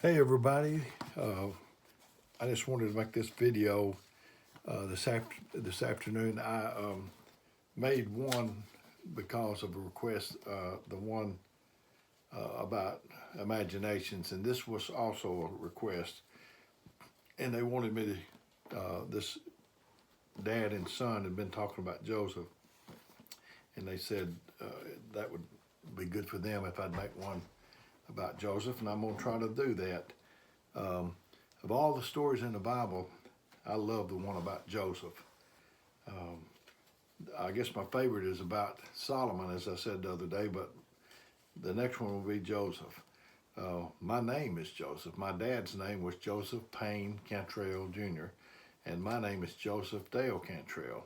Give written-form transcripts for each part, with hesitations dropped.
Hey everybody, I just wanted to make this video this afternoon. I made one because of a request, the one about imaginations, and this was also a request. And they wanted me to, this dad and son had been talking about Joseph, and they said that would be good for them if I'd make one about Joseph, and I'm going to try to do that. Um, of all the stories in the Bible, I love the one about Joseph. Um, I guess my favorite is about Solomon, as I said the other day, but the next one will be Joseph. My name is Joseph. My dad's name was Joseph Payne Cantrell Jr., and my name is Joseph Dale Cantrell.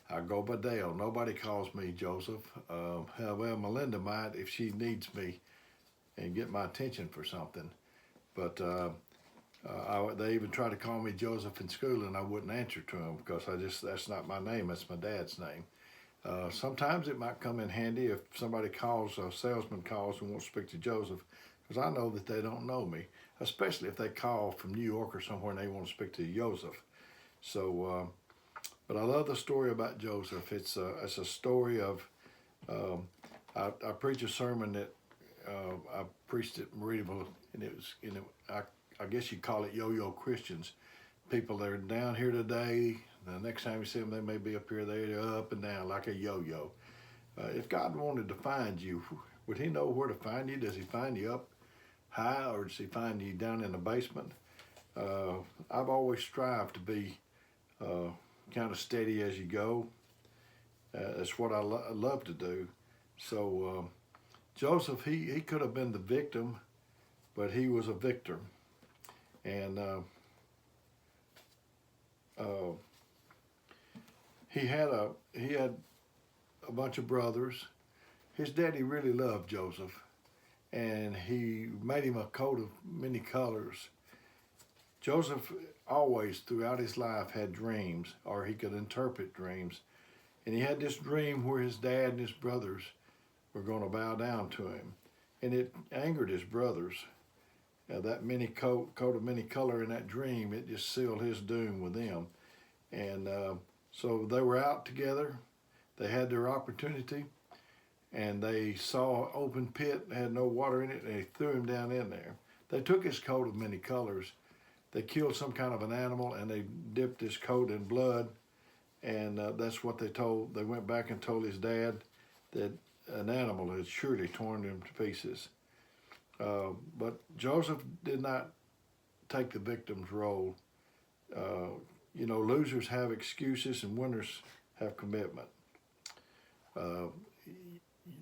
I go by Dale. Nobody calls me Joseph. Well, Melinda might if she needs me and get my attention for something. But they even tried to call me Joseph in school, and I wouldn't answer to them because that's not my name. That's my dad's name. Sometimes it might come in handy if somebody calls, a salesman calls and wants to speak to Joseph, because I know that they don't know me, especially if they call from New York or somewhere and they want to speak to Joseph. So, but I love the story about Joseph. It's a story of, um, I preach a sermon that I preached at Maryville, and it was, I guess you'd call it yo-yo Christians. People that are down here today, the next time you see them, they may be up here, they're up and down like a yo-yo. If God wanted to find you, would he know where to find you? Does he find you up high, or does he find you down in the basement? I've always strived to be uh, kind of steady as you go. That's what I love to do. So Joseph, he could have been the victim, but he was a victor. And uh, he had a bunch of brothers. His daddy really loved Joseph, and he made him a coat of many colors. Joseph always, throughout his life, had dreams, or he could interpret dreams. And he had this dream where his dad and his brothers were going to bow down to him. And it angered his brothers. That many coat of many color in that dream, it just sealed his doom with them. And so they were out together. They had their opportunity, and they saw an open pit, had no water in it, and they threw him down in there. They took his coat of many colors. They killed some kind of an animal, and they dipped his coat in blood, and that's what they told. They went back and told his dad that an animal had surely torn him to pieces. But Joseph did not take the victim's role. Uh, losers have excuses and winners have commitment. Uh,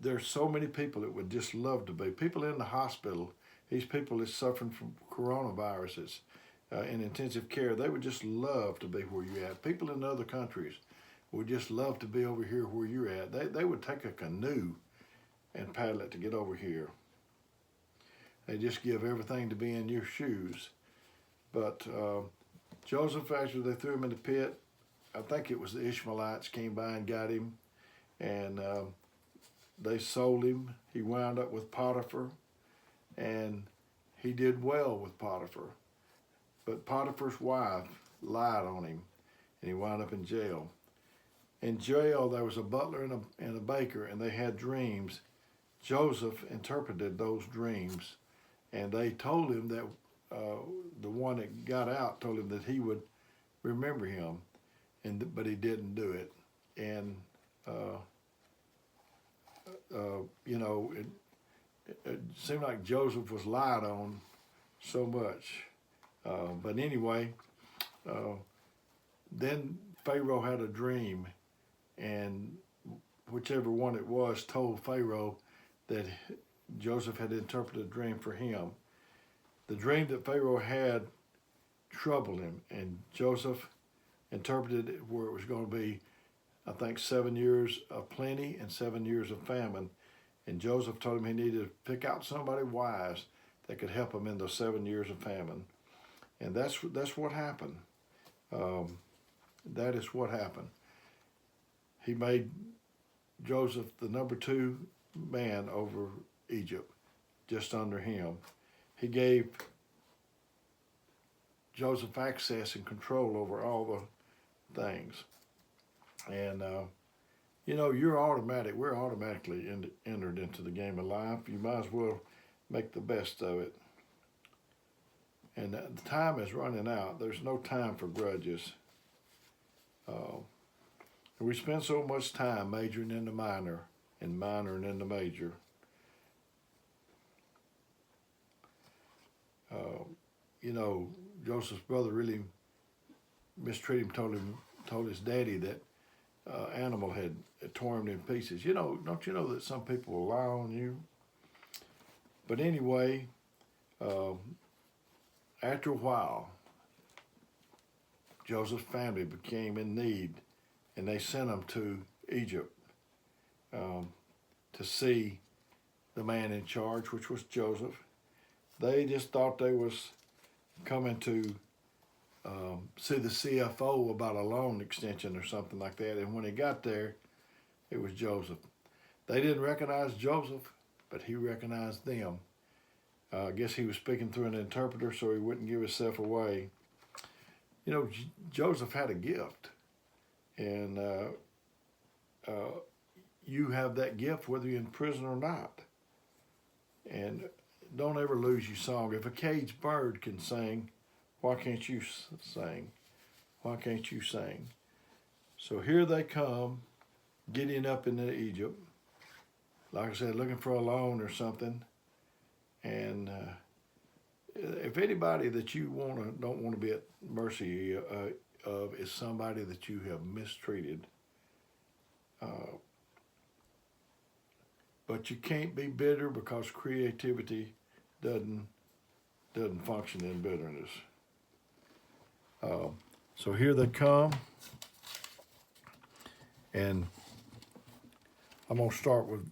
there's so many people that would just love to be. People in the hospital, these people that's suffering from coronaviruses in intensive care, they would just love to be where you're at. People in other countries would just love to be over here where you're at. They would take a canoe and paddle it to get over here. They just give everything to be in your shoes. But Joseph, after they threw him in the pit, I think it was the Ishmaelites came by and got him, and they sold him. He wound up with Potiphar, and he did well with Potiphar. But Potiphar's wife lied on him, and he wound up in jail. In jail, there was a butler and a baker, and they had dreams. Joseph interpreted those dreams, and they told him that the one that got out told him that he would remember him, but he didn't do it. And it seemed like Joseph was lied on so much. But anyway, uh, then Pharaoh had a dream, and whichever one it was told Pharaoh that Joseph had interpreted a dream for him. The dream that Pharaoh had troubled him, and Joseph interpreted it where it was going to be, I think, 7 years of plenty and 7 years of famine. And Joseph told him he needed to pick out somebody wise that could help him in those 7 years of famine. And that's what happened. That is what happened. He made Joseph the number 2 man over Egypt, just under him. He gave Joseph access and control over all the things. And we're automatically entered into the game of life. You might as well make the best of it. And the time is running out. There's no time for grudges. We spend so much time majoring in the minor and minoring in the major. Joseph's brother really mistreated him, told his daddy that animal had torn him in pieces. Don't you know that some people will lie on you? But anyway, after a while, Joseph's family became in need, and they sent him to Egypt to see the man in charge, which was Joseph. They just thought they was coming to see the CFO about a loan extension or something like that. And when he got there, it was Joseph. They didn't recognize Joseph, but he recognized them. I guess he was speaking through an interpreter so he wouldn't give himself away. Joseph had a gift. And you have that gift whether you're in prison or not. And don't ever lose your song. If a caged bird can sing, why can't you sing? Why can't you sing? So here they come, getting up into Egypt. Like I said, looking for a loan or something. And if anybody that you don't want to be at mercy of is somebody that you have mistreated. But you can't be bitter because creativity doesn't function in bitterness. So here they come, and I'm going to start with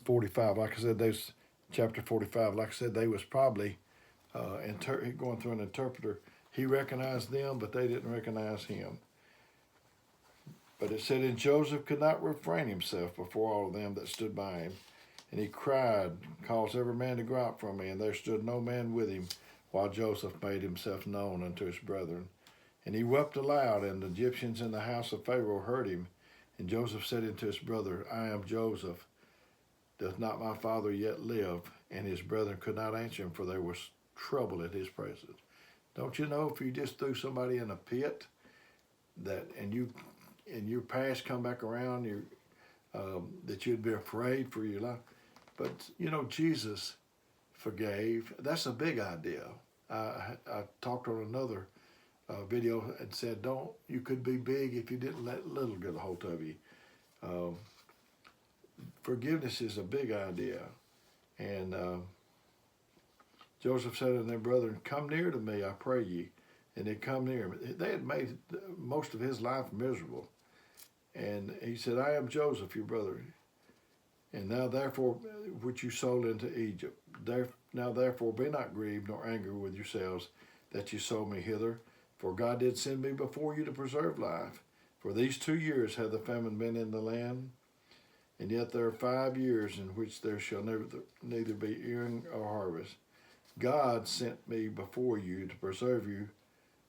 45. Like I said, there's chapter 45. Like I said, they was probably going through an interpreter. He recognized them, but they didn't recognize him. But it said, and Joseph could not refrain himself before all of them that stood by him. And he cried, caused every man to go out from me. And there stood no man with him, while Joseph made himself known unto his brethren. And he wept aloud, and the Egyptians in the house of Pharaoh heard him. And Joseph said unto his brother, I am Joseph. Doth not my father yet live? And his brethren could not answer him, for there was trouble at his presence. Don't you know if you just threw somebody in a pit, and your past come back around, that you'd be afraid for your life? But Jesus forgave. That's a big idea. I talked on another video and said, you could be big if you didn't let little get a hold of you. Forgiveness is a big idea. And Joseph said unto their brethren, come near to me, I pray ye. And they come near. They had made most of his life miserable. And he said, I am Joseph, your brother. And now therefore, which you sold into Egypt. Now therefore be not grieved nor angry with yourselves that you sold me hither. For God did send me before you to preserve life. For these 2 years hath the famine been in the land. And yet there are 5 years in which there shall neither be earing or harvest. God sent me before you to preserve you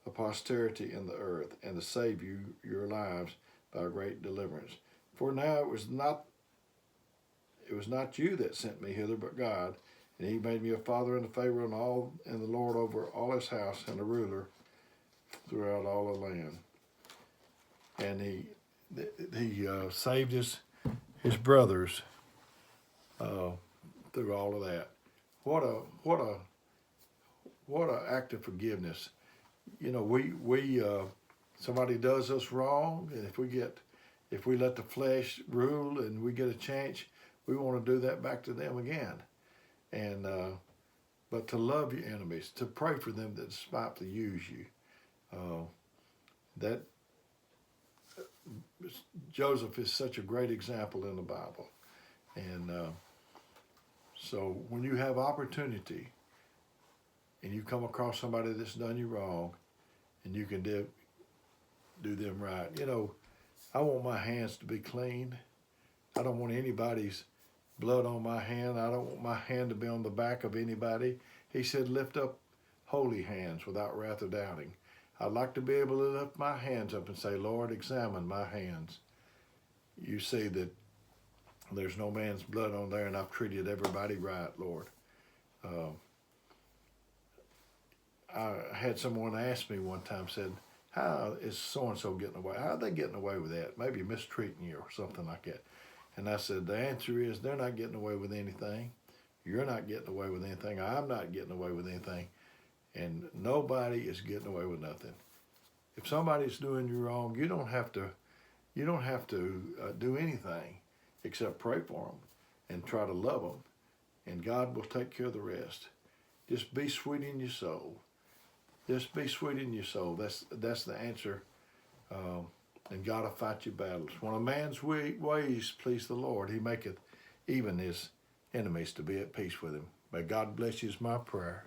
a posterity in the earth, and to save you your lives by a great deliverance. For now it was not you that sent me hither, but God, and he made me a father unto Pharaoh and the Lord over all his house, and a ruler throughout all the land. And he saved his brothers through all of that. What a act of forgiveness. We somebody does us wrong, and if we let the flesh rule and we get a chance, we want to do that back to them again. And but to love your enemies, to pray for them that despitefully use you. That Joseph is such a great example in the Bible. And so when you have opportunity and you come across somebody that's done you wrong, and you can do them right. I want my hands to be clean. I don't want anybody's blood on my hand. I don't want my hand to be on the back of anybody. He said, holy hands without wrath or doubting. I'd like to be able to lift my hands up and say, Lord, examine my hands. You see that there's no man's blood on there, and I've treated everybody right, Lord. I had someone ask me one time, said, how is so-and-so getting away? How are they getting away with that? Maybe mistreating you or something like that. And I said, the answer is they're not getting away with anything. You're not getting away with anything. I'm not getting away with anything. And nobody is getting away with nothing. If somebody's doing you wrong, you don't have to do anything except pray for them and try to love them. And God will take care of the rest. Just be sweet in your soul. Just be sweet in your soul. That's the answer. And God will fight your battles. When a man's ways please the Lord, he maketh even his enemies to be at peace with him. May God bless you is my prayer.